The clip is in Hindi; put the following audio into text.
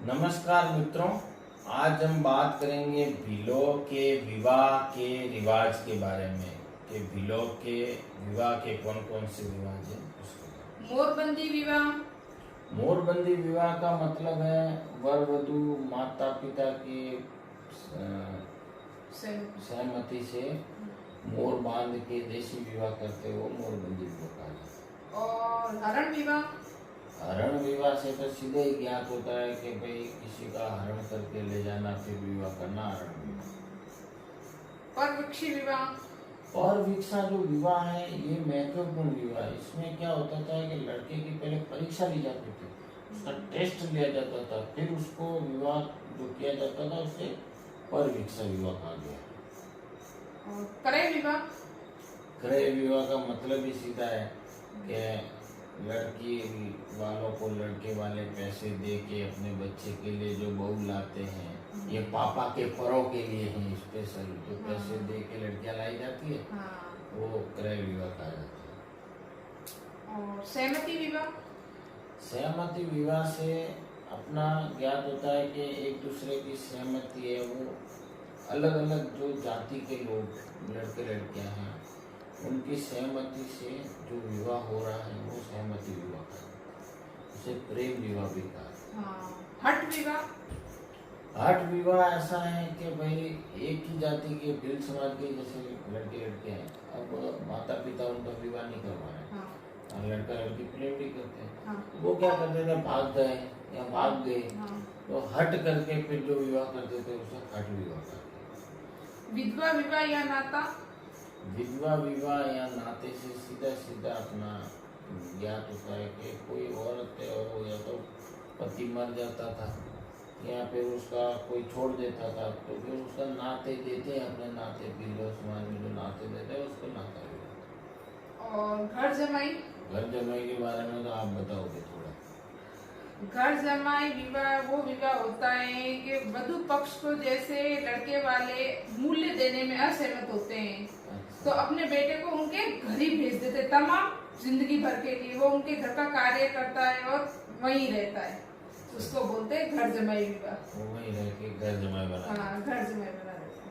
नमस्कार मित्रों, आज हम बात करेंगे भिलो के विवाह के रिवाज के बारे में कि भिलो के विवाह के कौन कौन से रिवाज हैं उसके बारे में। मोरबंदी विवाह। मोरबंदी विवाह का मतलब है वर वधू माता पिता की सहमति से मोर बांध के देशी विवाह करते हो मोरबंदी विवाह कहा जाता है। और हरण विवाह। हरण विवाह से तो सीधे ही ज्ञात होता है कि भाई किसी का हरण करके ले जाना फिर विवाह करना हरण विवाह। परवृक्षी विवाह। परवृक्षा जो विवाह है ये महत्वपूर्ण विवाह है। इसमें क्या होता था कि लड़के की पहले परीक्षा ली जाती थी, उसका टेस्ट लिया जाता था, फिर उसको विवाह जो किया जाता था उसे परवृक्षा विवाह कहा गया। और क्रय विवाह। क्रय विवाह का मतलब ही सीधा है कि लड़की वालों को लड़के वाले पैसे दे के अपने बच्चे के लिए जो बहू लाते हैं, ये पापा के परों के लिए हैं स्पेशल, जो पैसे दे के लड़कियां लाई जाती है वो क्रय विवाह कहा जाता है। और सहमति विवाह। सहमति विवाह से अपना ज्ञात होता है कि एक दूसरे की सहमति है, वो अलग अलग जो जाति के लोग लड़के लड़कियां हैं उनकी सहमति से जो विवाह हो रहा है वो सहमति विवाह का उसे प्रेम विवाह भी कहा। हठ विवाह। हठ विवाह ऐसा है कि भाई एक ही जाति के भिल समाज के जैसे लड़के लड़के हैं, अब माता पिता उनका विवाह नहीं करवा रहे और लड़का लड़की प्रेम भी करते हैं, वो क्या करते थे भाग गए या भाग गए तो हट करके फिर जो विवाह करते थे उसे हठ विवाह करते। विधवा विवाह या नाता। विधवा विवाह या नाते से सीधा सीधा अपना ज्ञात होता है कि कोई औरत है और वो या तो पति मर जाता था या फिर उसका कोई छोड़ देता था तो फिर उसका नाते देते हैं, अपने नाते भिलो समाज में जो नाते देते हैं उसको नाता विवाह। और घर जमाई। घर जमाई के बारे में तो आप बताओगे थोड़ा। घर जमाई विवाह वो विवाह होता है कि वधू पक्ष को जैसे लड़के वाले मूल्य देने में असहमत होते हैं तो अपने बेटे को उनके घर ही भेज देते, तमाम जिंदगी भर के लिए वो उनके घर का कार्य करता है और वहीं रहता है, उसको बोलते हैं घर जमाई विवाह। वहीं रह के घर जमाई बना। घर जमाई बना रहता है।